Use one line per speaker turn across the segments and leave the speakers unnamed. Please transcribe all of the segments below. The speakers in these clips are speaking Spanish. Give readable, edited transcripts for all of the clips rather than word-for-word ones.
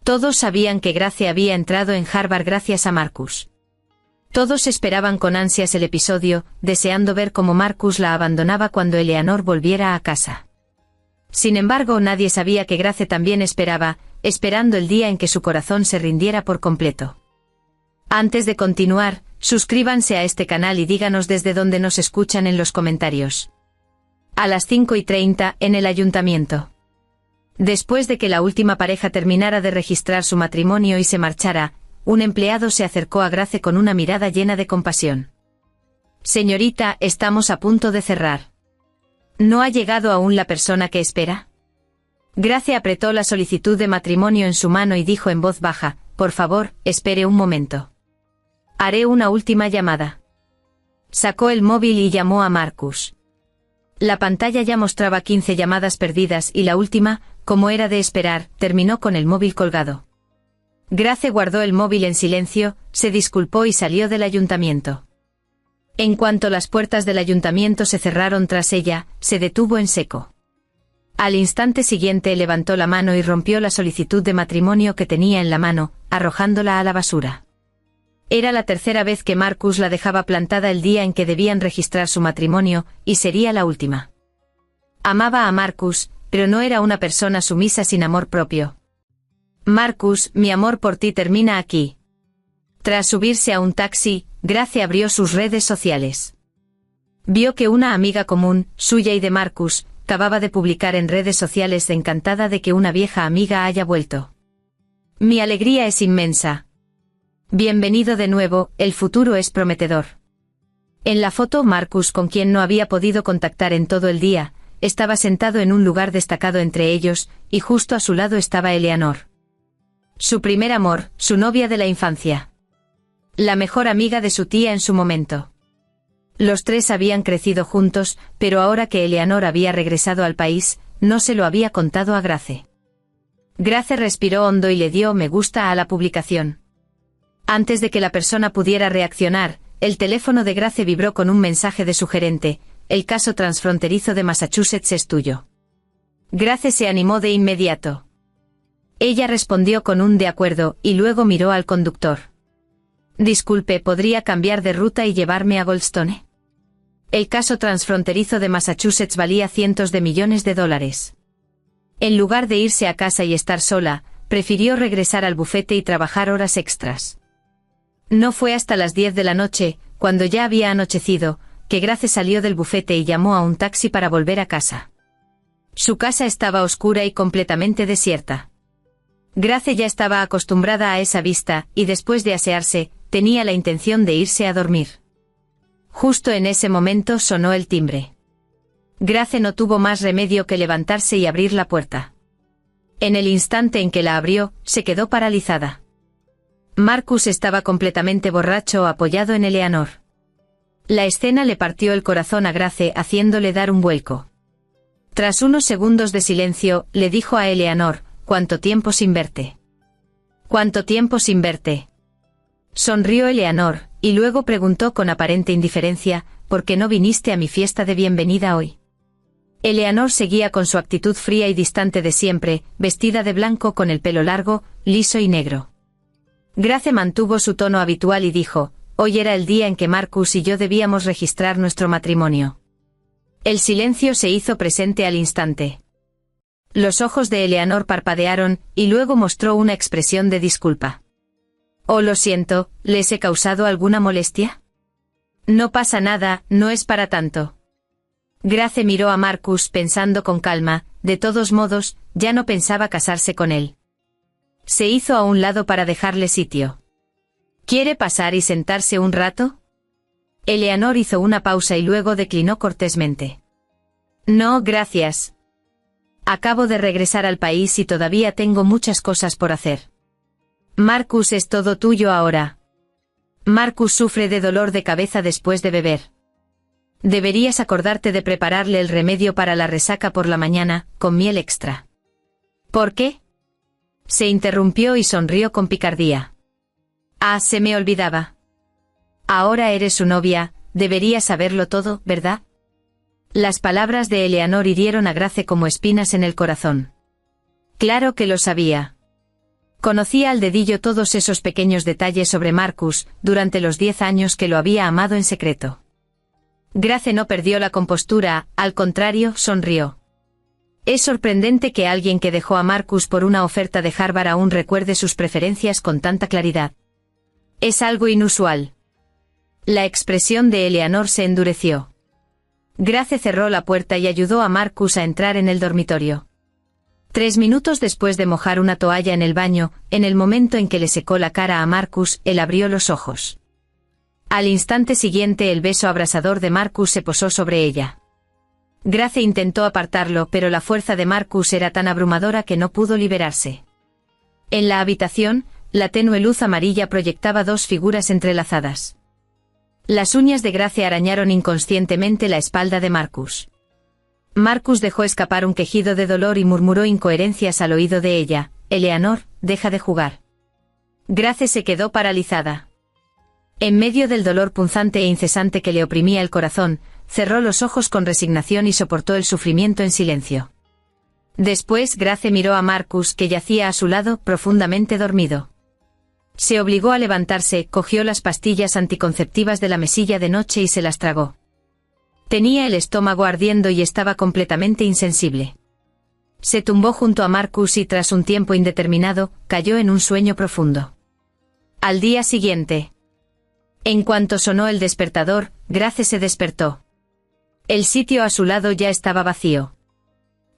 Todos sabían que Grace había entrado en Harvard gracias a Marcus. Todos esperaban con ansias el episodio, deseando ver cómo Marcus la abandonaba cuando Eleanor volviera a casa. Sin embargo, nadie sabía que Grace también esperaba, esperando el día en que su corazón se rindiera por completo. Antes de continuar, suscríbanse a este canal y díganos desde dónde nos escuchan en los comentarios. A las 5:30, en el ayuntamiento. Después de que la última pareja terminara de registrar su matrimonio y se marchara, un empleado se acercó a Grace con una mirada llena de compasión. «Señorita, estamos a punto de cerrar. ¿No ha llegado aún la persona que espera?» Grace apretó la solicitud de matrimonio en su mano y dijo en voz baja: «Por favor, espere un momento. Haré una última llamada». Sacó el móvil y llamó a Marcus. La pantalla ya mostraba 15 llamadas perdidas y la última, como era de esperar, terminó con el móvil colgado. Grace guardó el móvil en silencio, se disculpó y salió del ayuntamiento. En cuanto las puertas del ayuntamiento se cerraron tras ella, se detuvo en seco. Al instante siguiente levantó la mano y rompió la solicitud de matrimonio que tenía en la mano, arrojándola a la basura. Era la tercera vez que Marcus la dejaba plantada el día en que debían registrar su matrimonio, y sería la última. Amaba a Marcus, pero no era una persona sumisa sin amor propio. «Marcus, mi amor por ti termina aquí». Tras subirse a un taxi, Grace abrió sus redes sociales. Vio que una amiga común, suya y de Marcus, acababa de publicar en redes sociales encantada de que una vieja amiga haya vuelto. «Mi alegría es inmensa. Bienvenido de nuevo, el futuro es prometedor». En la foto, Marcus, con quien no había podido contactar en todo el día, estaba sentado en un lugar destacado entre ellos, y justo a su lado estaba Eleanor. Su primer amor, su novia de la infancia. La mejor amiga de su tía en su momento. Los tres habían crecido juntos, pero ahora que Eleanor había regresado al país, no se lo había contado a Grace. Grace respiró hondo y le dio me gusta a la publicación. Antes de que la persona pudiera reaccionar, el teléfono de Grace vibró con un mensaje de su gerente: «El caso transfronterizo de Massachusetts es tuyo». Grace se animó de inmediato. Ella respondió con un de acuerdo, y luego miró al conductor. «Disculpe, ¿podría cambiar de ruta y llevarme a Goldstone?» El caso transfronterizo de Massachusetts valía cientos de millones de dólares. En lugar de irse a casa y estar sola, prefirió regresar al bufete y trabajar horas extras. No fue hasta las 10 de la noche, cuando ya había anochecido, que Grace salió del bufete y llamó a un taxi para volver a casa. Su casa estaba oscura y completamente desierta. Grace ya estaba acostumbrada a esa vista, y después de asearse, tenía la intención de irse a dormir. Justo en ese momento sonó el timbre. Grace no tuvo más remedio que levantarse y abrir la puerta. En el instante en que la abrió, se quedó paralizada. Marcus estaba completamente borracho, apoyado en Eleanor. La escena le partió el corazón a Grace, haciéndole dar un vuelco. Tras unos segundos de silencio, le dijo a Eleanor: «¿Cuánto tiempo sin verte?» «¿Cuánto tiempo sin verte?» Sonrió Eleanor, y luego preguntó con aparente indiferencia: «¿Por qué no viniste a mi fiesta de bienvenida hoy?» Eleanor seguía con su actitud fría y distante de siempre, vestida de blanco con el pelo largo, liso y negro. Grace mantuvo su tono habitual y dijo: «Hoy era el día en que Marcus y yo debíamos registrar nuestro matrimonio». El silencio se hizo presente al instante. Los ojos de Eleanor parpadearon, y luego mostró una expresión de disculpa. «Oh, lo siento, ¿les he causado alguna molestia?» «No pasa nada, no es para tanto». Grace miró a Marcus pensando con calma, de todos modos, ya no pensaba casarse con él. Se hizo a un lado para dejarle sitio. «¿Quiere pasar y sentarse un rato?» Eleanor hizo una pausa y luego declinó cortésmente. «No, gracias. Acabo de regresar al país y todavía tengo muchas cosas por hacer». «Marcus es todo tuyo ahora». «Marcus sufre de dolor de cabeza después de beber. Deberías acordarte de prepararle el remedio para la resaca por la mañana, con miel extra». «¿Por qué?» Se interrumpió y sonrió con picardía. «Ah, se me olvidaba. Ahora eres su novia, deberías saberlo todo, ¿verdad?» Las palabras de Eleanor hirieron a Grace como espinas en el corazón. Claro que lo sabía. Conocía al dedillo todos esos pequeños detalles sobre Marcus, durante los 10 años que lo había amado en secreto. Grace no perdió la compostura, al contrario, sonrió. Es sorprendente que alguien que dejó a Marcus por una oferta de Harvard aún recuerde sus preferencias con tanta claridad. Es algo inusual. La expresión de Eleanor se endureció. Grace cerró la puerta y ayudó a Marcus a entrar en el dormitorio. 3 minutos después de mojar una toalla en el baño, en el momento en que le secó la cara a Marcus, él abrió los ojos. Al instante siguiente el beso abrasador de Marcus se posó sobre ella. Grace intentó apartarlo, pero la fuerza de Marcus era tan abrumadora que no pudo liberarse. En la habitación, la tenue luz amarilla proyectaba 2 figuras entrelazadas. Las uñas de Grace arañaron inconscientemente la espalda de Marcus. Marcus dejó escapar un quejido de dolor y murmuró incoherencias al oído de ella. «Eleanor, deja de jugar». Grace se quedó paralizada. En medio del dolor punzante e incesante que le oprimía el corazón, cerró los ojos con resignación y soportó el sufrimiento en silencio. Después Grace miró a Marcus, que yacía a su lado, profundamente dormido. Se obligó a levantarse, cogió las pastillas anticonceptivas de la mesilla de noche y se las tragó. Tenía el estómago ardiendo y estaba completamente insensible. Se tumbó junto a Marcus y tras un tiempo indeterminado, cayó en un sueño profundo. Al día siguiente, en cuanto sonó el despertador, Grace se despertó. El sitio a su lado ya estaba vacío.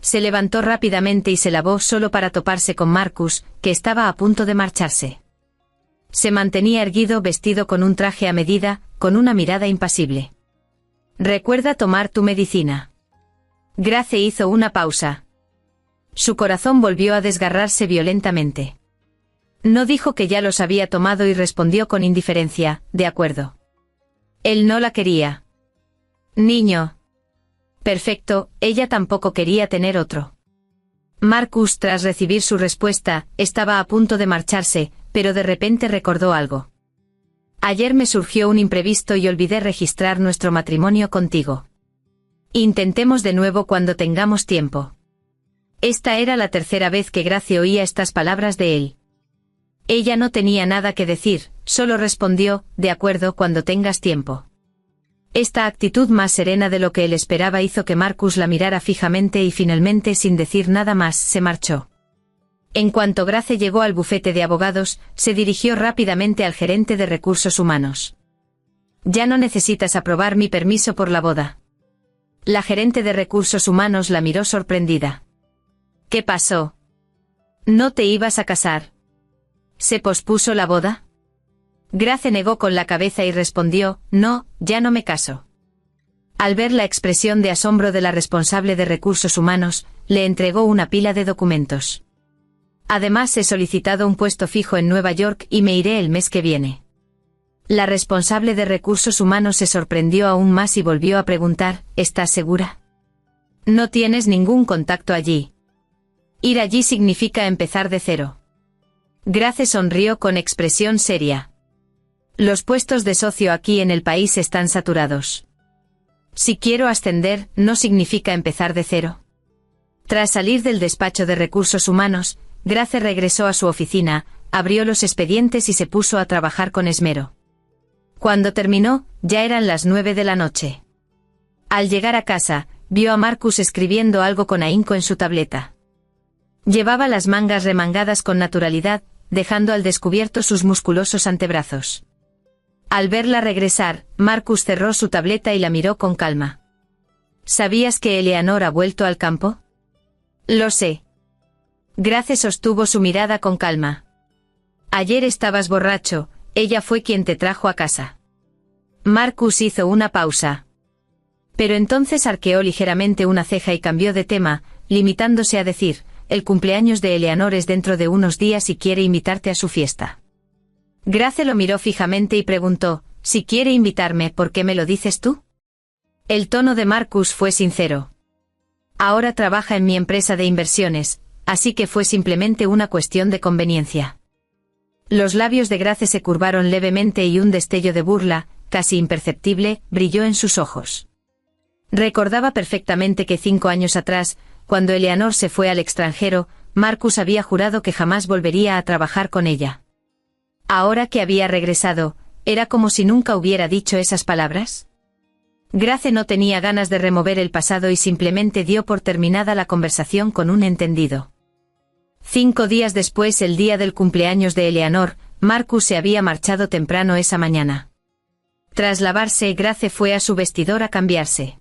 Se levantó rápidamente y se lavó solo para toparse con Marcus, que estaba a punto de marcharse. Se mantenía erguido, vestido con un traje a medida, con una mirada impasible. «Recuerda tomar tu medicina». Grace hizo una pausa. Su corazón volvió a desgarrarse violentamente. No dijo que ya los había tomado y respondió con indiferencia: «De acuerdo». Él no la quería. «Niño». «Perfecto», ella tampoco quería tener otro. Marcus, tras recibir su respuesta, estaba a punto de marcharse, pero de repente recordó algo. «Ayer me surgió un imprevisto y olvidé registrar nuestro matrimonio contigo. Intentemos de nuevo cuando tengamos tiempo». Esta era la 3ª vez que Grace oía estas palabras de él. Ella no tenía nada que decir, solo respondió: «De acuerdo, cuando tengas tiempo». Esta actitud más serena de lo que él esperaba hizo que Marcus la mirara fijamente y finalmente, sin decir nada más, se marchó. En cuanto Grace llegó al bufete de abogados, se dirigió rápidamente al gerente de recursos humanos. «Ya no necesitas aprobar mi permiso por la boda». La gerente de recursos humanos la miró sorprendida. «¿Qué pasó? ¿No te ibas a casar? ¿Se pospuso la boda?» Grace negó con la cabeza y respondió: «No, ya no me caso». Al ver la expresión de asombro de la responsable de recursos humanos, le entregó una pila de documentos. «Además he solicitado un puesto fijo en Nueva York y me iré el mes que viene». La responsable de recursos humanos se sorprendió aún más y volvió a preguntar: «¿Estás segura? No tienes ningún contacto allí. Ir allí significa empezar de cero». Grace sonrió con expresión seria. «Los puestos de socio aquí en el país están saturados. Si quiero ascender, no significa empezar de cero». Tras salir del despacho de recursos humanos, Grace regresó a su oficina, abrió los expedientes y se puso a trabajar con esmero. Cuando terminó, ya eran las 9 de la noche. Al llegar a casa, vio a Marcus escribiendo algo con ahínco en su tableta. Llevaba las mangas remangadas con naturalidad, dejando al descubierto sus musculosos antebrazos. Al verla regresar, Marcus cerró su tableta y la miró con calma. «¿Sabías que Eleanor ha vuelto al campo?» «Lo sé». Grace sostuvo su mirada con calma. «Ayer estabas borracho, ella fue quien te trajo a casa». Marcus hizo una pausa. Pero entonces arqueó ligeramente una ceja y cambió de tema, limitándose a decir: «El cumpleaños de Eleanor es dentro de unos días y quiere invitarte a su fiesta». Grace lo miró fijamente y preguntó: «Si quiere invitarme, ¿por qué me lo dices tú?» El tono de Marcus fue sincero. «Ahora trabaja en mi empresa de inversiones, así que fue simplemente una cuestión de conveniencia». Los labios de Grace se curvaron levemente y un destello de burla, casi imperceptible, brilló en sus ojos. Recordaba perfectamente que 5 años atrás, cuando Eleanor se fue al extranjero, Marcus había jurado que jamás volvería a trabajar con ella. Ahora que había regresado, ¿era como si nunca hubiera dicho esas palabras? Grace no tenía ganas de remover el pasado y simplemente dio por terminada la conversación con un entendido. 5 días después, el día del cumpleaños de Eleanor, Marcus se había marchado temprano esa mañana. Tras lavarse, Grace fue a su vestidor a cambiarse.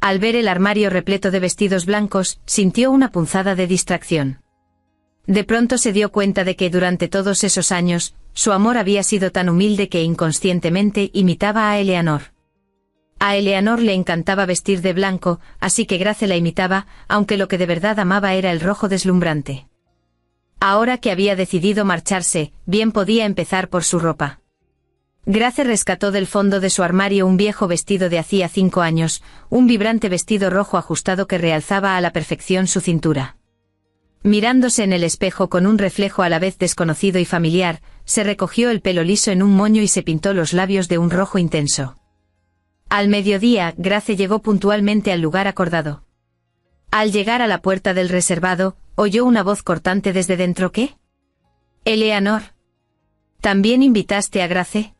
Al ver el armario repleto de vestidos blancos, sintió una punzada de distracción. De pronto se dio cuenta de que durante todos esos años, su amor había sido tan humilde que inconscientemente imitaba a Eleanor. A Eleanor le encantaba vestir de blanco, así que Grace la imitaba, aunque lo que de verdad amaba era el rojo deslumbrante. Ahora que había decidido marcharse, bien podía empezar por su ropa. Grace rescató del fondo de su armario un viejo vestido de hacía 5 años, un vibrante vestido rojo ajustado que realzaba a la perfección su cintura. Mirándose en el espejo con un reflejo a la vez desconocido y familiar, se recogió el pelo liso en un moño y se pintó los labios de un rojo intenso. Al mediodía, Grace llegó puntualmente al lugar acordado. Al llegar a la puerta del reservado, oyó una voz cortante desde dentro. ¿Qué? Eleanor. ¿También invitaste a Grace?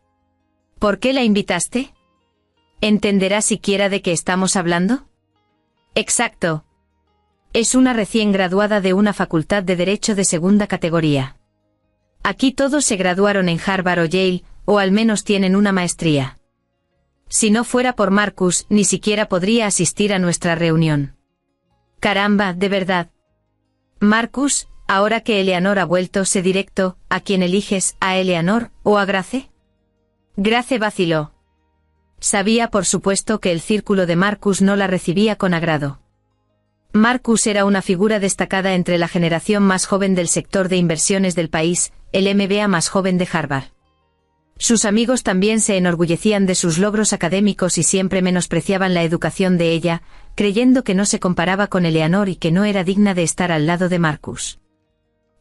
¿Por qué la invitaste? ¿Entenderá siquiera de qué estamos hablando? Exacto. Es una recién graduada de una facultad de Derecho de segunda categoría. Aquí todos se graduaron en Harvard o Yale, o al menos tienen una maestría. Si no fuera por Marcus, ni siquiera podría asistir a nuestra reunión. Caramba, de verdad. Marcus, ahora que Eleanor ha vuelto, sé directo, ¿a quién eliges, a Eleanor o a Grace? Grace vaciló. Sabía por supuesto que el círculo de Marcus no la recibía con agrado. Marcus era una figura destacada entre la generación más joven del sector de inversiones del país, el MBA más joven de Harvard. Sus amigos también se enorgullecían de sus logros académicos y siempre menospreciaban la educación de ella, creyendo que no se comparaba con Eleanor y que no era digna de estar al lado de Marcus.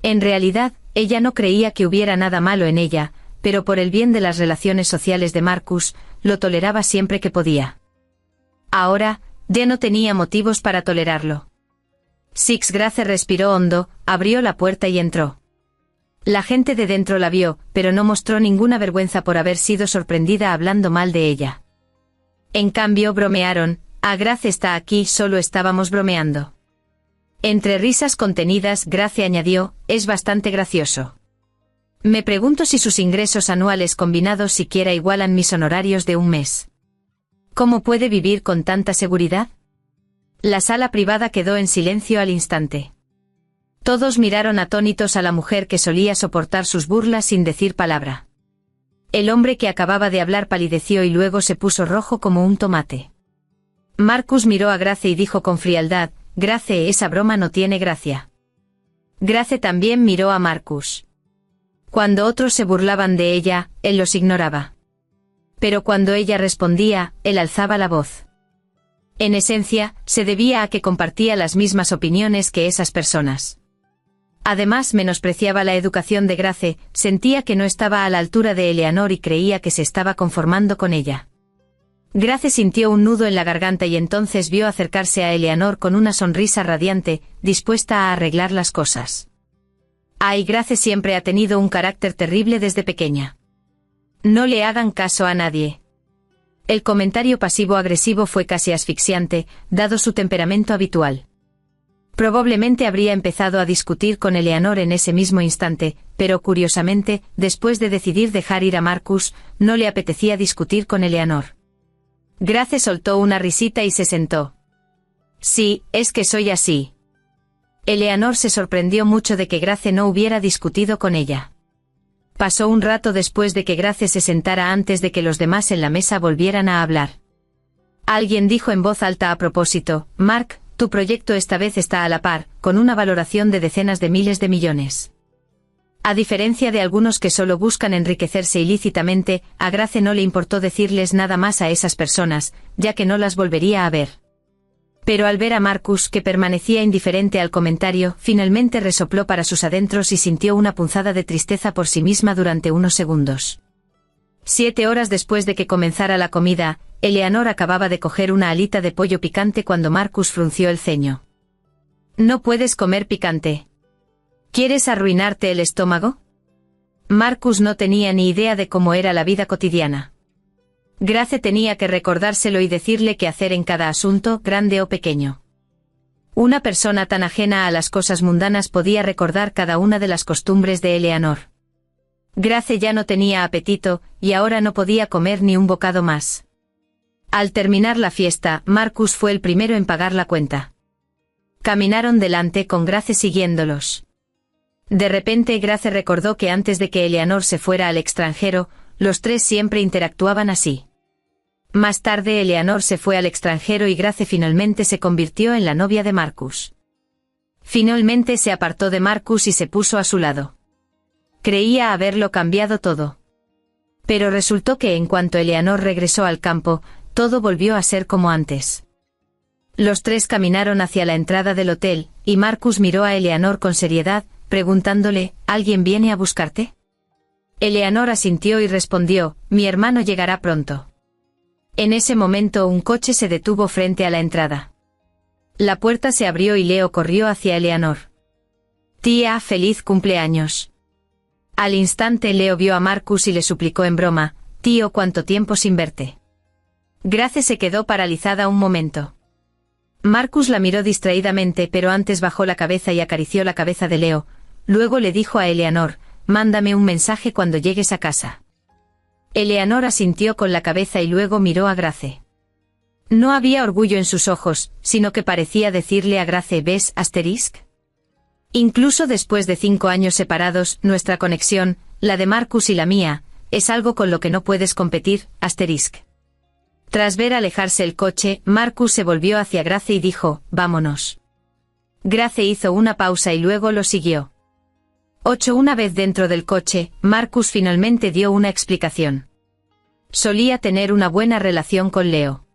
En realidad, ella no creía que hubiera nada malo en ella, pero por el bien de las relaciones sociales de Marcus, lo toleraba siempre que podía. Ahora, ya no tenía motivos para tolerarlo. Grace respiró hondo, abrió la puerta y entró. La gente de dentro la vio, pero no mostró ninguna vergüenza por haber sido sorprendida hablando mal de ella. En cambio bromearon, Grace está aquí, solo estábamos bromeando. Entre risas contenidas, Grace añadió, es bastante gracioso. Me pregunto si sus ingresos anuales combinados siquiera igualan mis honorarios de un mes. ¿Cómo puede vivir con tanta seguridad? La sala privada quedó en silencio al instante. Todos miraron atónitos a la mujer que solía soportar sus burlas sin decir palabra. El hombre que acababa de hablar palideció y luego se puso rojo como un tomate. Marcus miró a Grace y dijo con frialdad, Grace, esa broma no tiene gracia. Grace también miró a Marcus. Cuando otros se burlaban de ella, él los ignoraba. Pero cuando ella respondía, él alzaba la voz. En esencia, se debía a que compartía las mismas opiniones que esas personas. Además menospreciaba la educación de Grace, sentía que no estaba a la altura de Eleanor y creía que se estaba conformando con ella. Grace sintió un nudo en la garganta y entonces vio acercarse a Eleanor con una sonrisa radiante, dispuesta a arreglar las cosas. Grace siempre ha tenido un carácter terrible desde pequeña. No le hagan caso a nadie. El comentario pasivo-agresivo fue casi asfixiante, dado su temperamento habitual. Probablemente habría empezado a discutir con Eleanor en ese mismo instante, pero curiosamente, después de decidir dejar ir a Marcus, no le apetecía discutir con Eleanor. Grace soltó una risita y se sentó. Sí, es que soy así. Eleanor se sorprendió mucho de que Grace no hubiera discutido con ella. Pasó un rato después de que Grace se sentara antes de que los demás en la mesa volvieran a hablar. Alguien dijo en voz alta a propósito, Mark, tu proyecto esta vez está a la par, con una valoración de decenas de miles de millones. A diferencia de algunos que solo buscan enriquecerse ilícitamente, a Grace no le importó decirles nada más a esas personas, ya que no las volvería a ver. Pero al ver a Marcus, que permanecía indiferente al comentario, finalmente resopló para sus adentros y sintió una punzada de tristeza por sí misma durante unos segundos. 7 horas después de que comenzara la comida, Eleanor acababa de coger una alita de pollo picante cuando Marcus frunció el ceño. No puedes comer picante. ¿Quieres arruinarte el estómago? Marcus no tenía ni idea de cómo era la vida cotidiana. Grace tenía que recordárselo y decirle qué hacer en cada asunto, grande o pequeño. Una persona tan ajena a las cosas mundanas podía recordar cada una de las costumbres de Eleanor. Grace ya no tenía apetito, y ahora no podía comer ni un bocado más. Al terminar la fiesta, Marcus fue el primero en pagar la cuenta. Caminaron delante con Grace siguiéndolos. De repente Grace recordó que antes de que Eleanor se fuera al extranjero, los tres siempre interactuaban así. Más tarde Eleanor se fue al extranjero y Grace finalmente se convirtió en la novia de Marcus. Finalmente se apartó de Marcus y se puso a su lado. Creía haberlo cambiado todo. Pero resultó que en cuanto Eleanor regresó al campo, todo volvió a ser como antes. Los tres caminaron hacia la entrada del hotel, y Marcus miró a Eleanor con seriedad, preguntándole, ¿alguien viene a buscarte? Eleanor asintió y respondió, mi hermano llegará pronto. En ese momento un coche se detuvo frente a la entrada. La puerta se abrió y Leo corrió hacia Eleanor. Tía, feliz cumpleaños. Al instante Leo vio a Marcus y le suplicó en broma, tío, ¿cuánto tiempo sin verte? Grace se quedó paralizada un momento. Marcus la miró distraídamente, pero antes bajó la cabeza y acarició la cabeza de Leo, luego le dijo a Eleanor, mándame un mensaje cuando llegues a casa. Eleanor asintió con la cabeza y luego miró a Grace. No había orgullo en sus ojos, sino que parecía decirle a Grace, ¿ves, asterisk? Incluso después de 5 años separados, nuestra conexión, la de Marcus y la mía, es algo con lo que no puedes competir, asterisk. Tras ver alejarse el coche, Marcus se volvió hacia Grace y dijo, vámonos. Grace hizo una pausa y luego lo siguió. Una vez dentro del coche, Marcus finalmente dio una explicación. Solía tener una buena relación con Leo.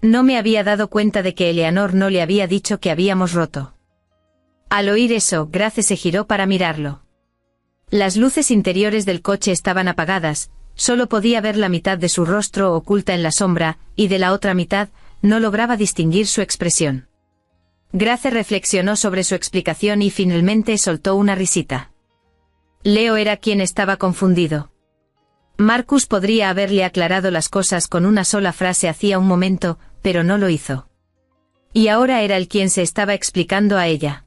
No me había dado cuenta de que Eleanor no le había dicho que habíamos roto. Al oír eso, Grace se giró para mirarlo. Las luces interiores del coche estaban apagadas, solo podía ver la mitad de su rostro oculta en la sombra, y de la otra mitad, no lograba distinguir su expresión. Grace reflexionó sobre su explicación y finalmente soltó una risita. Leo era quien estaba confundido. Marcus podría haberle aclarado las cosas con una sola frase hacía un momento, pero no lo hizo. Y ahora era él quien se estaba explicando a ella.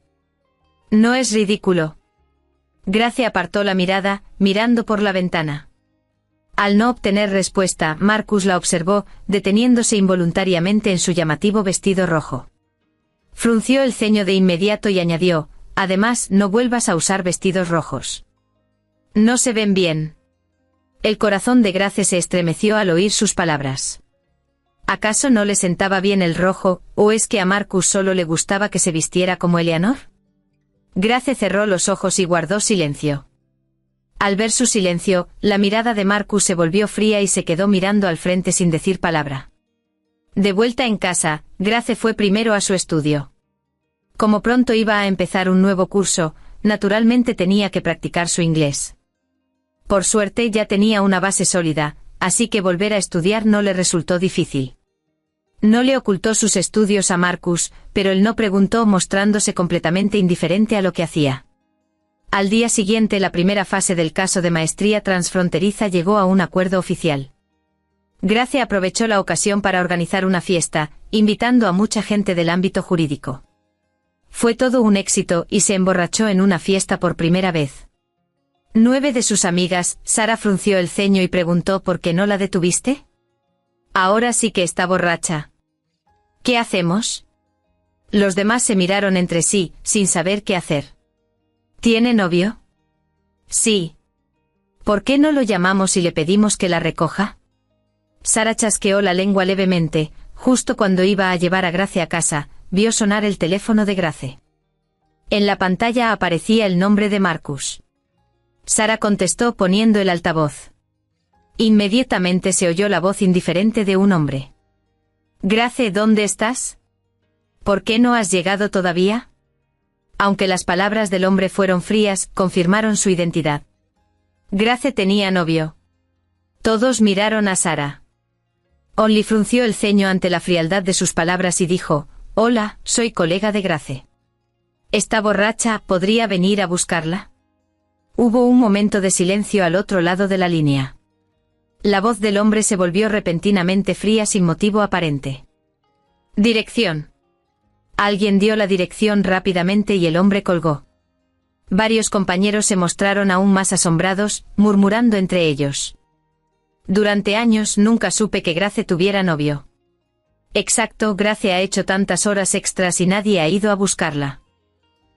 ¿No es ridículo? Grace apartó la mirada, mirando por la ventana. Al no obtener respuesta, Marcus la observó, deteniéndose involuntariamente en su llamativo vestido rojo. Frunció el ceño de inmediato y añadió, además, no vuelvas a usar vestidos rojos. No se ven bien. El corazón de Grace se estremeció al oír sus palabras. ¿Acaso no le sentaba bien el rojo, o es que a Marcus solo le gustaba que se vistiera como Eleanor? Grace cerró los ojos y guardó silencio. Al ver su silencio, la mirada de Marcus se volvió fría y se quedó mirando al frente sin decir palabra. De vuelta en casa, Grace fue primero a su estudio. Como pronto iba a empezar un nuevo curso, naturalmente tenía que practicar su inglés. Por suerte ya tenía una base sólida, así que volver a estudiar no le resultó difícil. No le ocultó sus estudios a Marcus, pero él no preguntó, mostrándose completamente indiferente a lo que hacía. Al día siguiente, la primera fase del caso de maestría transfronteriza llegó a un acuerdo oficial. Grace aprovechó la ocasión para organizar una fiesta, invitando a mucha gente del ámbito jurídico. Fue todo un éxito y se emborrachó en una fiesta por primera vez. 9 de sus amigas, Sara frunció el ceño y preguntó ¿por qué no la detuviste? Ahora sí que está borracha. ¿Qué hacemos? Los demás se miraron entre sí, sin saber qué hacer. ¿Tiene novio? Sí. ¿Por qué no lo llamamos y le pedimos que la recoja? Sara chasqueó la lengua levemente, justo cuando iba a llevar a Grace a casa, vio sonar el teléfono de Grace. En la pantalla aparecía el nombre de Marcus. Sara contestó poniendo el altavoz. Inmediatamente se oyó la voz indiferente de un hombre. Grace, ¿dónde estás? ¿Por qué no has llegado todavía? Aunque las palabras del hombre fueron frías, confirmaron su identidad. Grace tenía novio. Todos miraron a Sara. Only frunció el ceño ante la frialdad de sus palabras y dijo, hola, soy colega de Grace. Está borracha, ¿podría venir a buscarla? Hubo un momento de silencio al otro lado de la línea. La voz del hombre se volvió repentinamente fría sin motivo aparente. Dirección. Alguien dio la dirección rápidamente y el hombre colgó. Varios compañeros se mostraron aún más asombrados, murmurando entre ellos. Durante años nunca supe que Grace tuviera novio. Exacto, Grace ha hecho tantas horas extras y nadie ha ido a buscarla.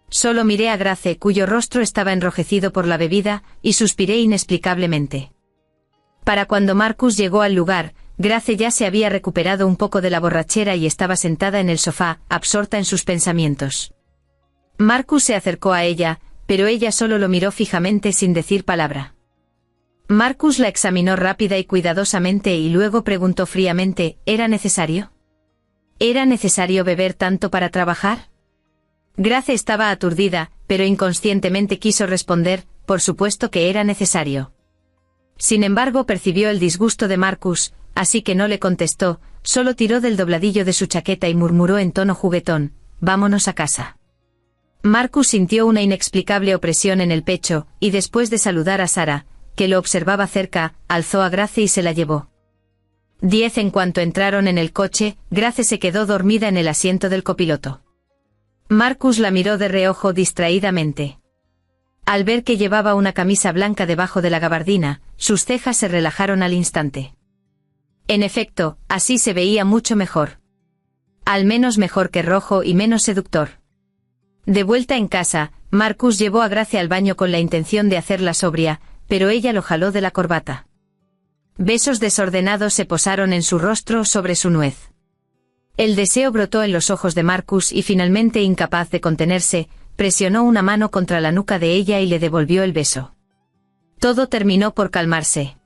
Solo miré a Grace, cuyo rostro estaba enrojecido por la bebida, y suspiré inexplicablemente. Para cuando Marcus llegó al lugar, Grace ya se había recuperado un poco de la borrachera y estaba sentada en el sofá, absorta en sus pensamientos. Marcus se acercó a ella, pero ella solo lo miró fijamente sin decir palabra. Marcus la examinó rápida y cuidadosamente y luego preguntó fríamente, ¿era necesario? ¿Era necesario beber tanto para trabajar? Grace estaba aturdida, pero inconscientemente quiso responder, por supuesto que era necesario. Sin embargo, percibió el disgusto de Marcus, así que no le contestó, solo tiró del dobladillo de su chaqueta y murmuró en tono juguetón, «Vámonos a casa». Marcus sintió una inexplicable opresión en el pecho, y después de saludar a Sarah, que lo observaba cerca, alzó a Grace y se la llevó. 10 En cuanto entraron en el coche, Grace se quedó dormida en el asiento del copiloto. Marcus la miró de reojo distraídamente. Al ver que llevaba una camisa blanca debajo de la gabardina, sus cejas se relajaron al instante. En efecto, así se veía mucho mejor. Al menos mejor que rojo y menos seductor. De vuelta en casa, Marcus llevó a Grace al baño con la intención de hacerla sobria, pero ella lo jaló de la corbata. Besos desordenados se posaron en su rostro sobre su nuez. El deseo brotó en los ojos de Marcus y finalmente, incapaz de contenerse, presionó una mano contra la nuca de ella y le devolvió el beso. Todo terminó por calmarse.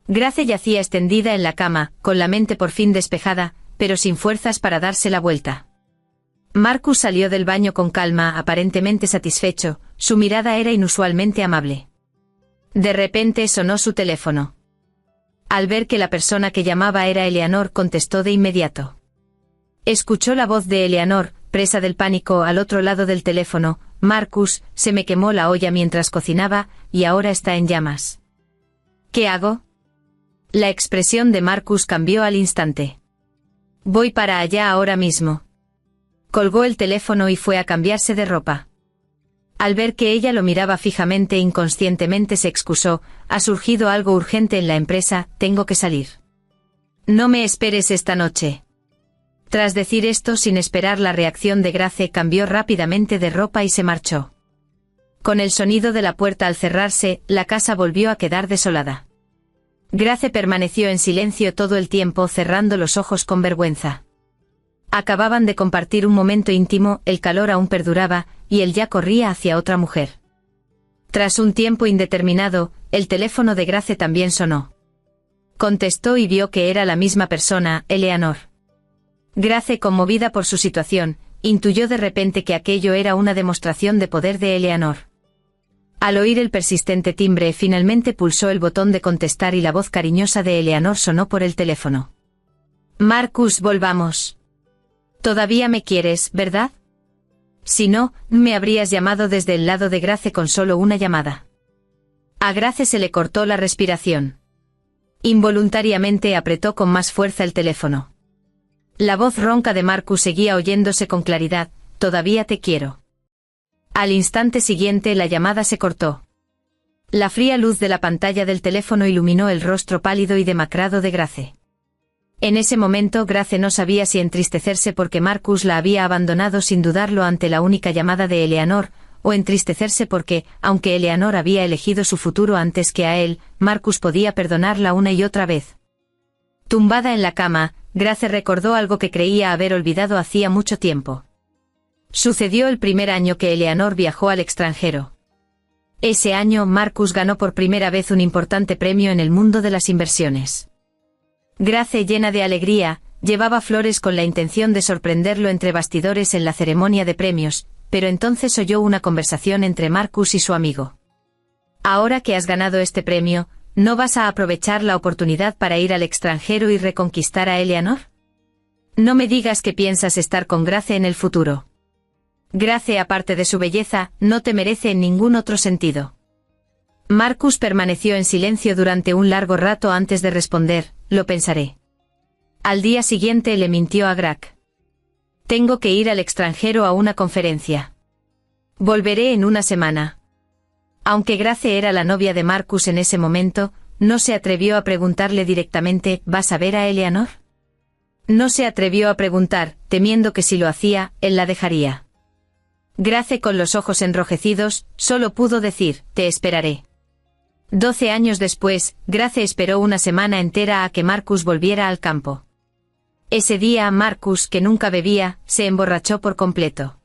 Grace yacía extendida en la cama, con la mente por fin despejada, pero sin fuerzas para darse la vuelta. Marcus salió del baño con calma, aparentemente satisfecho, su mirada era inusualmente amable. De repente sonó su teléfono. Al ver que la persona que llamaba era Eleanor, contestó de inmediato. Escuchó la voz de Eleanor, presa del pánico, al otro lado del teléfono. Marcus, se me quemó la olla mientras cocinaba, y ahora está en llamas. ¿Qué hago? La expresión de Marcus cambió al instante. Voy para allá ahora mismo. Colgó el teléfono y fue a cambiarse de ropa. Al ver que ella lo miraba fijamente, inconscientemente se excusó, ha surgido algo urgente en la empresa, tengo que salir. No me esperes esta noche. Tras decir esto, sin esperar la reacción de Grace, cambió rápidamente de ropa y se marchó. Con el sonido de la puerta al cerrarse, la casa volvió a quedar desolada. Grace permaneció en silencio todo el tiempo, cerrando los ojos con vergüenza. Acababan de compartir un momento íntimo, el calor aún perduraba, y él ya corría hacia otra mujer. Tras un tiempo indeterminado, el teléfono de Grace también sonó. Contestó y vio que era la misma persona, Eleanor. Grace, conmovida por su situación, intuyó de repente que aquello era una demostración de poder de Eleanor. Al oír el persistente timbre, finalmente pulsó el botón de contestar y la voz cariñosa de Eleanor sonó por el teléfono. Marcus, volvamos. Todavía me quieres, ¿verdad? Si no, me habrías llamado desde el lado de Grace con solo una llamada. A Grace se le cortó la respiración. Involuntariamente apretó con más fuerza el teléfono. La voz ronca de Marcus seguía oyéndose con claridad, todavía te quiero. Al instante siguiente la llamada se cortó. La fría luz de la pantalla del teléfono iluminó el rostro pálido y demacrado de Grace. En ese momento Grace no sabía si entristecerse porque Marcus la había abandonado sin dudarlo ante la única llamada de Eleanor, o entristecerse porque, aunque Eleanor había elegido su futuro antes que a él, Marcus podía perdonarla una y otra vez. Tumbada en la cama, Grace recordó algo que creía haber olvidado hacía mucho tiempo. Sucedió el primer año que Eleanor viajó al extranjero. Ese año Marcus ganó por primera vez un importante premio en el mundo de las inversiones. Grace, llena de alegría, llevaba flores con la intención de sorprenderlo entre bastidores en la ceremonia de premios, pero entonces oyó una conversación entre Marcus y su amigo. Ahora que has ganado este premio, ¿no vas a aprovechar la oportunidad para ir al extranjero y reconquistar a Eleanor? No me digas que piensas estar con Grace en el futuro. Grace, aparte de su belleza, no te merece en ningún otro sentido. Marcus permaneció en silencio durante un largo rato antes de responder, lo pensaré. Al día siguiente le mintió a Grace. Tengo que ir al extranjero a una conferencia. Volveré en una semana. Aunque Grace era la novia de Marcus en ese momento, no se atrevió a preguntarle directamente, ¿vas a ver a Eleanor? No se atrevió a preguntar, temiendo que si lo hacía, él la dejaría. Grace, con los ojos enrojecidos, solo pudo decir, te esperaré. 12 años después, Grace esperó una semana entera a que Marcus volviera al campo. Ese día Marcus, que nunca bebía, se emborrachó por completo.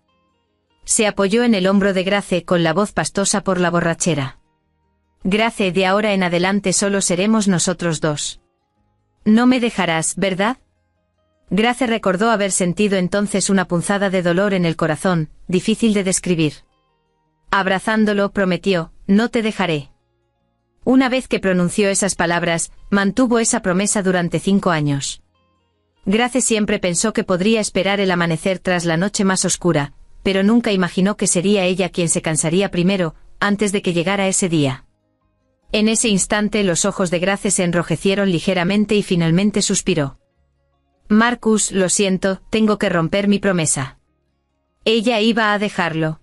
Se apoyó en el hombro de Grace con la voz pastosa por la borrachera. Grace, de ahora en adelante solo seremos nosotros dos. No me dejarás, ¿verdad? Grace recordó haber sentido entonces una punzada de dolor en el corazón, difícil de describir. Abrazándolo, prometió, no te dejaré. Una vez que pronunció esas palabras, mantuvo esa promesa durante 5 años. Grace siempre pensó que podría esperar el amanecer tras la noche más oscura, pero nunca imaginó que sería ella quien se cansaría primero, antes de que llegara ese día. En ese instante los ojos de Grace se enrojecieron ligeramente y finalmente suspiró. Marcus, lo siento, tengo que romper mi promesa. Ella iba a dejarlo.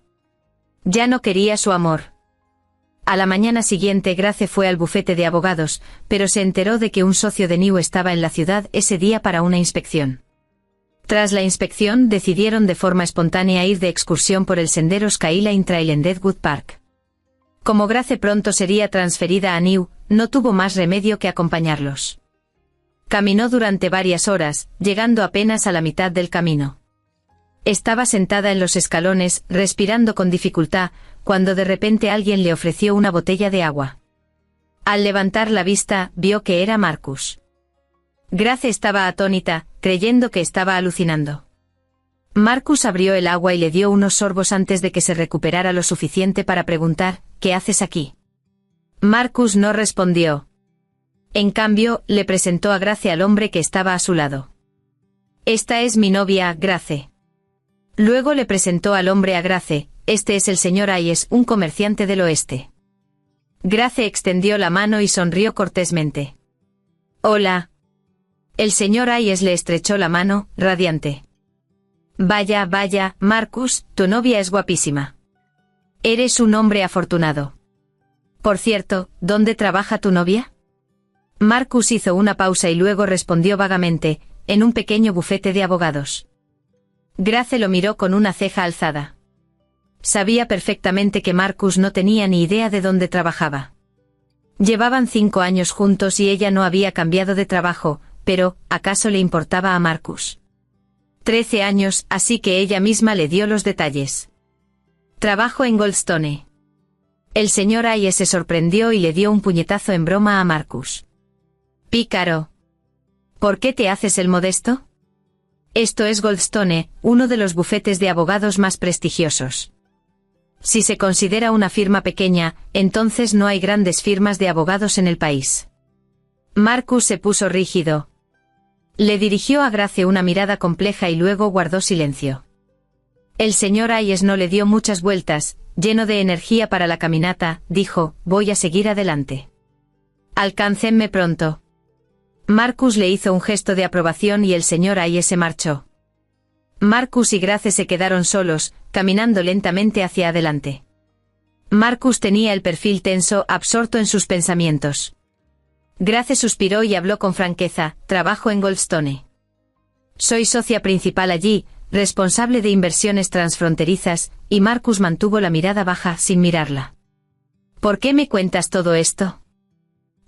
Ya no quería su amor. A la mañana siguiente Grace fue al bufete de abogados, pero se enteró de que un socio de New estaba en la ciudad ese día para una inspección. Tras la inspección decidieron de forma espontánea ir de excursión por el sendero Skyline Trail en Deadwood Park. Como Grace pronto sería transferida a New, no tuvo más remedio que acompañarlos. Caminó durante varias horas, llegando apenas a la mitad del camino. Estaba sentada en los escalones, respirando con dificultad, cuando de repente alguien le ofreció una botella de agua. Al levantar la vista, vio que era Marcus. Grace estaba atónita, creyendo que estaba alucinando. Marcus abrió el agua y le dio unos sorbos antes de que se recuperara lo suficiente para preguntar, ¿qué haces aquí? Marcus no respondió. En cambio, le presentó a Grace al hombre que estaba a su lado. Esta es mi novia, Grace. Luego le presentó al hombre a Grace, este es el señor Hayes, un comerciante del oeste. Grace extendió la mano y sonrió cortésmente. Hola. El señor Hayes le estrechó la mano, radiante. Vaya, vaya, Marcus, tu novia es guapísima. Eres un hombre afortunado. Por cierto, ¿dónde trabaja tu novia? Marcus hizo una pausa y luego respondió vagamente, en un pequeño bufete de abogados. Grace lo miró con una ceja alzada. Sabía perfectamente que Marcus no tenía ni idea de dónde trabajaba. Llevaban 5 años juntos y ella no había cambiado de trabajo, pero, ¿acaso le importaba a Marcus? 13 años, así que ella misma le dio los detalles. Trabajo en Goldstone. El señor Hayes se sorprendió y le dio un puñetazo en broma a Marcus. Pícaro. ¿Por qué te haces el modesto? Esto es Goldstone, uno de los bufetes de abogados más prestigiosos. Si se considera una firma pequeña, entonces no hay grandes firmas de abogados en el país. Marcus se puso rígido. Le dirigió a Grace una mirada compleja y luego guardó silencio. El señor Hayes no le dio muchas vueltas, lleno de energía para la caminata, dijo, voy a seguir adelante. Alcáncenme pronto. Marcus le hizo un gesto de aprobación y el señor Hayes se marchó. Marcus y Grace se quedaron solos, caminando lentamente hacia adelante. Marcus tenía el perfil tenso, absorto en sus pensamientos. Grace suspiró y habló con franqueza, trabajo en Goldstone. Soy socia principal allí, responsable de inversiones transfronterizas, y Marcus mantuvo la mirada baja sin mirarla. ¿Por qué me cuentas todo esto?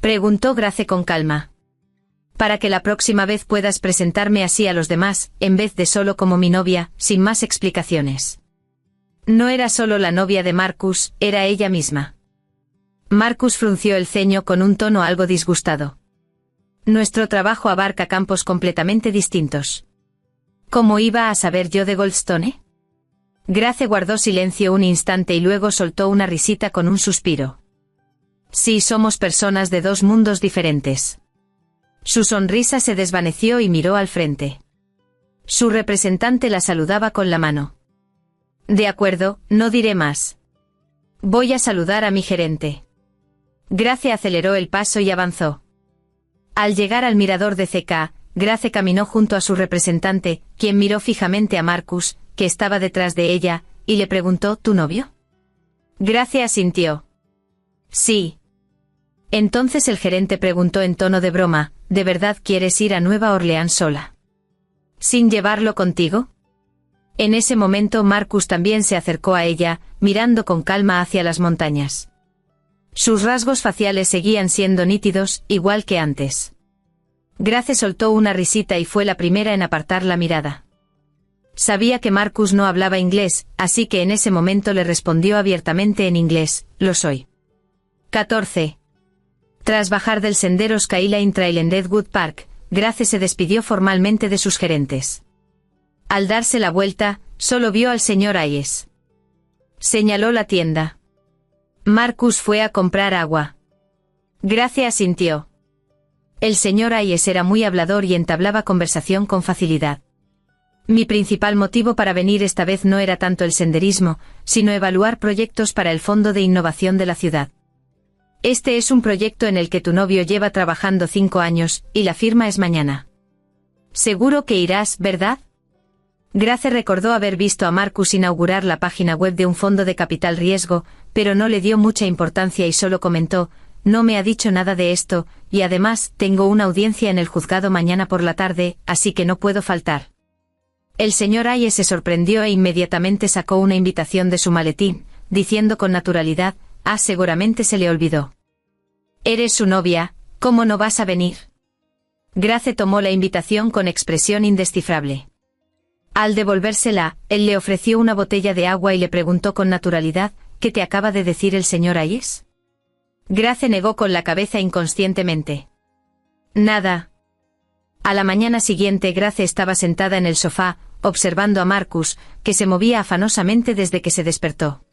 Preguntó Grace con calma. Para que la próxima vez puedas presentarme así a los demás, en vez de solo como mi novia, sin más explicaciones. No era solo la novia de Marcus, era ella misma. Marcus frunció el ceño con un tono algo disgustado. Nuestro trabajo abarca campos completamente distintos. ¿Cómo iba a saber yo de Goldstone? Grace guardó silencio un instante y luego soltó una risita con un suspiro. Sí, somos personas de 2 mundos diferentes. Su sonrisa se desvaneció y miró al frente. Su representante la saludaba con la mano. De acuerdo, no diré más. Voy a saludar a mi gerente. Grace aceleró el paso y avanzó. Al llegar al mirador de CK, Grace caminó junto a su representante, quien miró fijamente a Marcus, que estaba detrás de ella, y le preguntó: ¿Tu novio? Grace asintió. Sí. Entonces el gerente preguntó en tono de broma: ¿De verdad quieres ir a Nueva Orleans sola? ¿Sin llevarlo contigo? En ese momento Marcus también se acercó a ella, mirando con calma hacia las montañas. Sus rasgos faciales seguían siendo nítidos, igual que antes. Grace soltó una risita y fue la primera en apartar la mirada. Sabía que Marcus no hablaba inglés, así que en ese momento le respondió abiertamente en inglés: lo soy. 14. Tras bajar del sendero Skyline Trail en Deadwood Park, Grace se despidió formalmente de sus gerentes. Al darse la vuelta, solo vio al señor Hayes. Señaló la tienda. Marcus fue a comprar agua. Grace asintió. El señor Hayes era muy hablador y entablaba conversación con facilidad. Mi principal motivo para venir esta vez no era tanto el senderismo, sino evaluar proyectos para el Fondo de Innovación de la ciudad. Este es un proyecto en el que tu novio lleva trabajando 5 años, y la firma es mañana. Seguro que irás, ¿verdad? Grace recordó haber visto a Marcus inaugurar la página web de un fondo de capital riesgo, pero no le dio mucha importancia y solo comentó: no me ha dicho nada de esto, y además tengo una audiencia en el juzgado mañana por la tarde, así que no puedo faltar. El señor Hayes se sorprendió e inmediatamente sacó una invitación de su maletín, diciendo con naturalidad: seguramente se le olvidó. Eres su novia, ¿cómo no vas a venir? Grace tomó la invitación con expresión indescifrable. Al devolvérsela, él le ofreció una botella de agua y le preguntó con naturalidad: ¿qué te acaba de decir el señor Hayes? Grace negó con la cabeza inconscientemente. Nada. A la mañana siguiente Grace estaba sentada en el sofá, observando a Marcus, que se movía afanosamente desde que se despertó.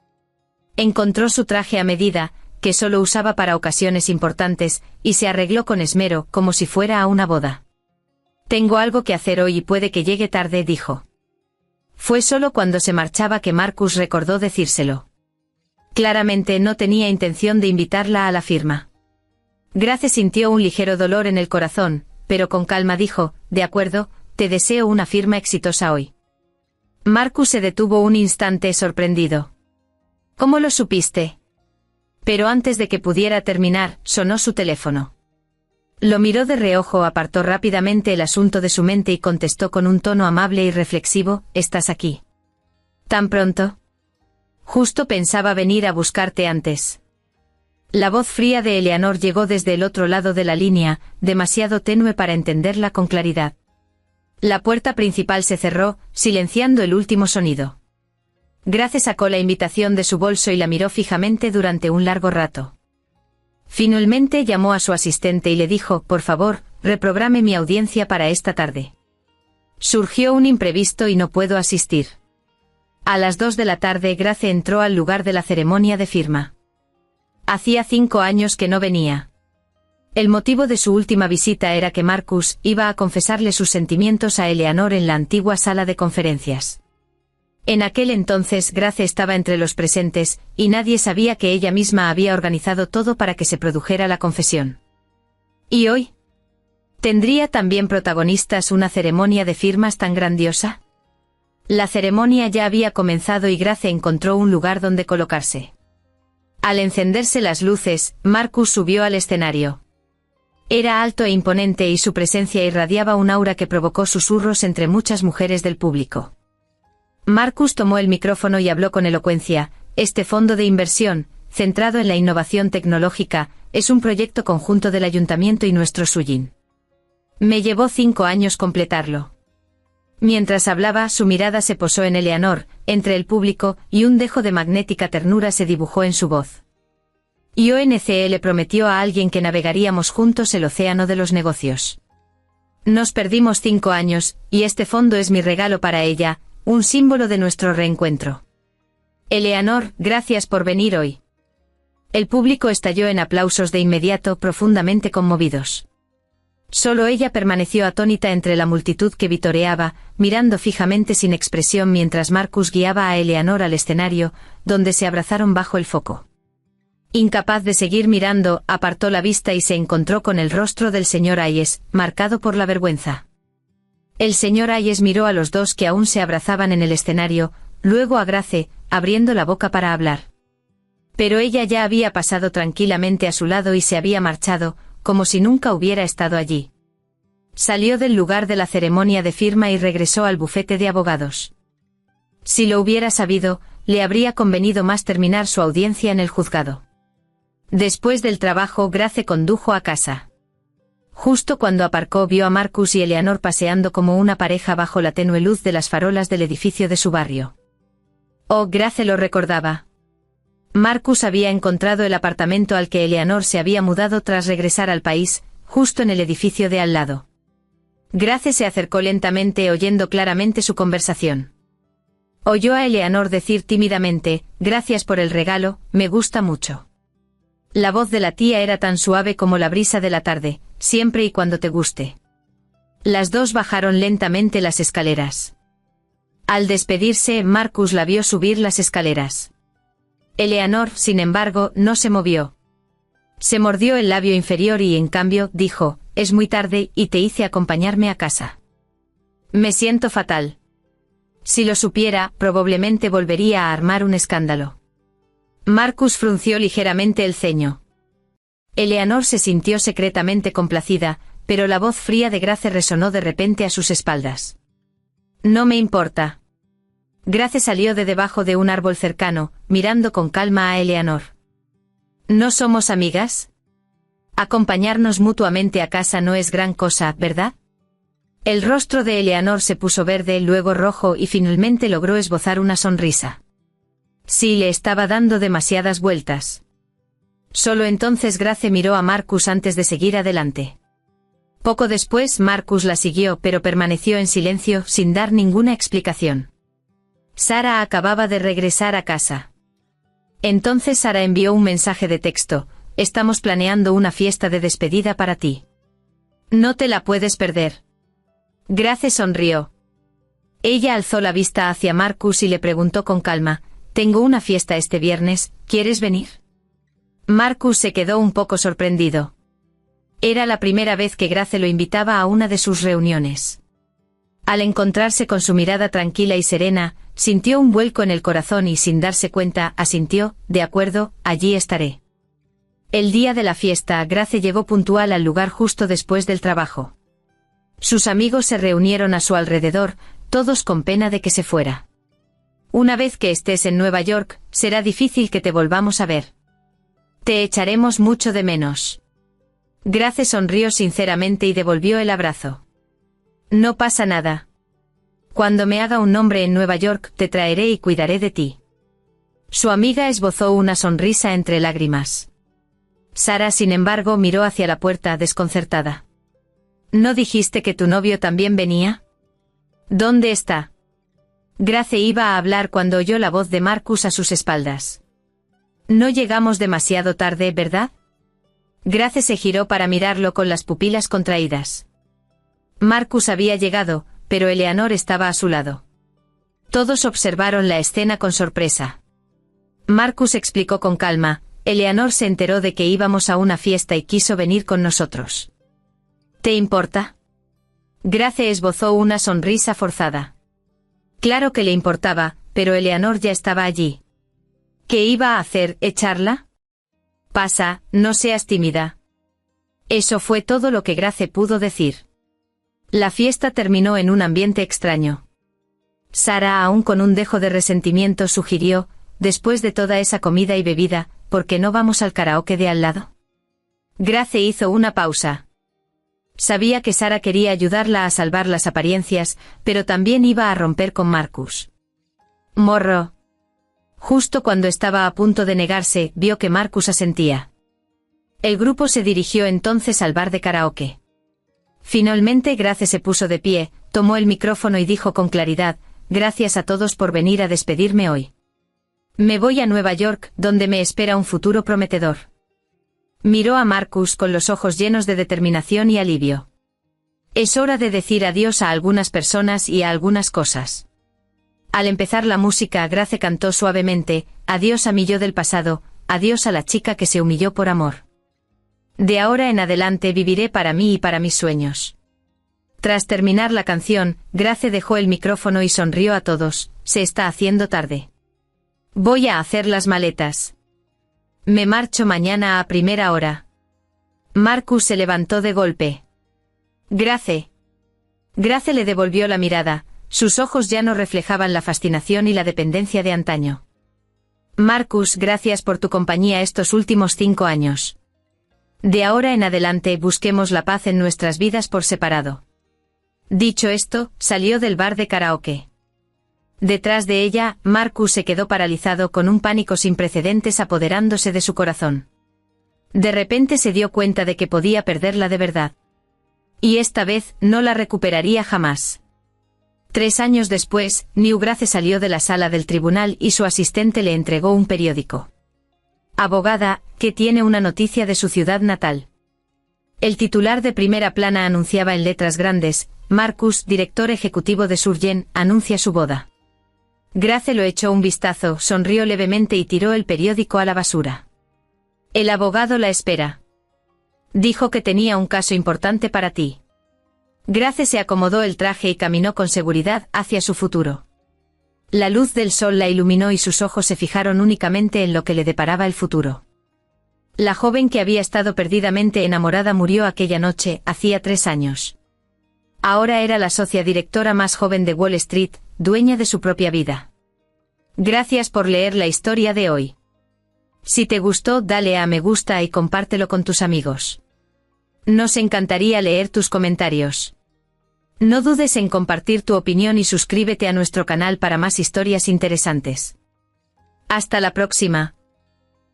Encontró su traje a medida, que solo usaba para ocasiones importantes, y se arregló con esmero, como si fuera a una boda. Tengo algo que hacer hoy y puede que llegue tarde, dijo. Fue solo cuando se marchaba que Marcus recordó decírselo. Claramente no tenía intención de invitarla a la firma. Grace sintió un ligero dolor en el corazón, pero con calma dijo: de acuerdo, te deseo una firma exitosa hoy. Marcus se detuvo un instante sorprendido. ¿Cómo lo supiste? Pero antes de que pudiera terminar, sonó su teléfono. Lo miró de reojo, apartó rápidamente el asunto de su mente y contestó con un tono amable y reflexivo: ¿estás aquí? ¿Tan pronto? Justo pensaba venir a buscarte antes. La voz fría de Eleanor llegó desde el otro lado de la línea, demasiado tenue para entenderla con claridad. La puerta principal se cerró, silenciando el último sonido. Grace sacó la invitación de su bolso y la miró fijamente durante un largo rato. Finalmente llamó a su asistente y le dijo: por favor, reprograme mi audiencia para esta tarde. Surgió un imprevisto y no puedo asistir. A las 2 de la tarde Grace entró al lugar de la ceremonia de firma. Hacía 5 años que no venía. El motivo de su última visita era que Marcus iba a confesarle sus sentimientos a Eleanor en la antigua sala de conferencias. En aquel entonces Grace estaba entre los presentes, y nadie sabía que ella misma había organizado todo para que se produjera la confesión. ¿Y hoy? ¿Tendría también protagonistas una ceremonia de firmas tan grandiosa? La ceremonia ya había comenzado y Grace encontró un lugar donde colocarse. Al encenderse las luces, Marcus subió al escenario. Era alto e imponente y su presencia irradiaba un aura que provocó susurros entre muchas mujeres del público. Marcus tomó el micrófono y habló con elocuencia: este fondo de inversión, centrado en la innovación tecnológica, es un proyecto conjunto del ayuntamiento y nuestro Sullin. Me llevó 5 años completarlo. Mientras hablaba, su mirada se posó en Eleanor, entre el público, y un dejo de magnética ternura se dibujó en su voz. IONCE le prometió a alguien que navegaríamos juntos el océano de los negocios. Nos perdimos 5 años, y este fondo es mi regalo para ella, un símbolo de nuestro reencuentro. Eleanor, gracias por venir hoy. El público estalló en aplausos de inmediato, profundamente conmovidos. Solo ella permaneció atónita entre la multitud que vitoreaba, mirando fijamente sin expresión mientras Marcus guiaba a Eleanor al escenario, donde se abrazaron bajo el foco. Incapaz de seguir mirando, apartó la vista y se encontró con el rostro del señor Hayes, marcado por la vergüenza. El señor Hayes miró a los dos que aún se abrazaban en el escenario, luego a Grace, abriendo la boca para hablar. Pero ella ya había pasado tranquilamente a su lado y se había marchado, como si nunca hubiera estado allí. Salió del lugar de la ceremonia de firma y regresó al bufete de abogados. Si lo hubiera sabido, le habría convenido más terminar su audiencia en el juzgado. Después del trabajo, Grace condujo a casa. Justo cuando aparcó vio a Marcus y Eleanor paseando como una pareja bajo la tenue luz de las farolas del edificio de su barrio. Oh, Grace lo recordaba. Marcus había encontrado el apartamento al que Eleanor se había mudado tras regresar al país, justo en el edificio de al lado. Grace se acercó lentamente oyendo claramente su conversación. Oyó a Eleanor decir tímidamente, «Gracias por el regalo, me gusta mucho». La voz de la tía era tan suave como la brisa de la tarde, siempre y cuando te guste. Las dos bajaron lentamente las escaleras. Al despedirse, Marcus la vio subir las escaleras. Eleanor, sin embargo, no se movió. Se mordió el labio inferior y, en cambio, dijo, «Es muy tarde y te hice acompañarme a casa». «Me siento fatal. Si lo supiera, probablemente volvería a armar un escándalo». Marcus frunció ligeramente el ceño. Eleanor se sintió secretamente complacida, pero la voz fría de Grace resonó de repente a sus espaldas. «No me importa». Grace salió de debajo de un árbol cercano, mirando con calma a Eleanor. ¿No somos amigas? Acompañarnos mutuamente a casa no es gran cosa, ¿verdad? El rostro de Eleanor se puso verde, luego rojo y finalmente logró esbozar una sonrisa. Sí, le estaba dando demasiadas vueltas. Solo entonces Grace miró a Marcus antes de seguir adelante. Poco después Marcus la siguió, pero permaneció en silencio, sin dar ninguna explicación. Sara acababa de regresar a casa. Entonces Sara envió un mensaje de texto, «Estamos planeando una fiesta de despedida para ti. No te la puedes perder». Grace sonrió. Ella alzó la vista hacia Marcus y le preguntó con calma, «Tengo una fiesta este viernes, ¿quieres venir?» Marcus se quedó un poco sorprendido. Era la primera vez que Grace lo invitaba a una de sus reuniones. Al encontrarse con su mirada tranquila y serena, sintió un vuelco en el corazón y sin darse cuenta, asintió, «De acuerdo, allí estaré». El día de la fiesta, Grace llegó puntual al lugar justo después del trabajo. Sus amigos se reunieron a su alrededor, todos con pena de que se fuera. «Una vez que estés en Nueva York, será difícil que te volvamos a ver. Te echaremos mucho de menos». Grace sonrió sinceramente y devolvió el abrazo. «No pasa nada. Cuando me haga un nombre en Nueva York, te traeré y cuidaré de ti». Su amiga esbozó una sonrisa entre lágrimas. Sara, sin embargo, miró hacia la puerta desconcertada. «¿No dijiste que tu novio también venía? ¿Dónde está?» Grace iba a hablar cuando oyó la voz de Marcus a sus espaldas. «No llegamos demasiado tarde, ¿verdad?» Grace se giró para mirarlo con las pupilas contraídas. Marcus había llegado, pero Eleanor estaba a su lado. Todos observaron la escena con sorpresa. Marcus explicó con calma, «Eleanor se enteró de que íbamos a una fiesta y quiso venir con nosotros». «¿Te importa?» Grace esbozó una sonrisa forzada. Claro que le importaba, pero Eleanor ya estaba allí. ¿Qué iba a hacer, echarla? «Pasa, no seas tímida». Eso fue todo lo que Grace pudo decir. La fiesta terminó en un ambiente extraño. Sara, aún con un dejo de resentimiento, sugirió, «Después de toda esa comida y bebida, ¿por qué no vamos al karaoke de al lado?» Grace hizo una pausa. Sabía que Sara quería ayudarla a salvar las apariencias, pero también iba a romper con Marcus. «Morro». Justo cuando estaba a punto de negarse, vio que Marcus asentía. El grupo se dirigió entonces al bar de karaoke. Finalmente Grace se puso de pie, tomó el micrófono y dijo con claridad, «Gracias a todos por venir a despedirme hoy. Me voy a Nueva York, donde me espera un futuro prometedor». Miró a Marcus con los ojos llenos de determinación y alivio. Es hora de decir adiós a algunas personas y a algunas cosas. Al empezar la música, Grace cantó suavemente: adiós a mi yo del pasado, adiós a la chica que se humilló por amor. De ahora en adelante viviré para mí y para mis sueños. Tras terminar la canción, Grace dejó el micrófono y sonrió a todos: se está haciendo tarde. Voy a hacer las maletas. Me marcho mañana a primera hora. Marcus se levantó de golpe. Grace. Grace le devolvió la mirada, sus ojos ya no reflejaban la fascinación y la dependencia de antaño. Marcus, gracias por tu compañía estos últimos 5 años. De ahora en adelante busquemos la paz en nuestras vidas por separado. Dicho esto, salió del bar de karaoke. Detrás de ella, Marcus se quedó paralizado con un pánico sin precedentes apoderándose de su corazón. De repente se dio cuenta de que podía perderla de verdad. Y esta vez no la recuperaría jamás. 3 años después, New Grace salió de la sala del tribunal y su asistente le entregó un periódico. Abogada, que tiene una noticia de su ciudad natal. El titular de primera plana anunciaba en letras grandes: Marcus, director ejecutivo de Surgeon, anuncia su boda. Grace lo echó un vistazo, sonrió levemente y tiró el periódico a la basura. El abogado la espera. Dijo que tenía un caso importante para ti. Grace se acomodó el traje y caminó con seguridad hacia su futuro. La luz del sol la iluminó y sus ojos se fijaron únicamente en lo que le deparaba el futuro. La joven que había estado perdidamente enamorada murió aquella noche, hacía 3 años. Ahora era la socia directora más joven de Wall Street, dueña de su propia vida. Gracias por leer la historia de hoy. Si te gustó, dale a me gusta y compártelo con tus amigos. Nos encantaría leer tus comentarios. No dudes en compartir tu opinión y suscríbete a nuestro canal para más historias interesantes. Hasta la próxima.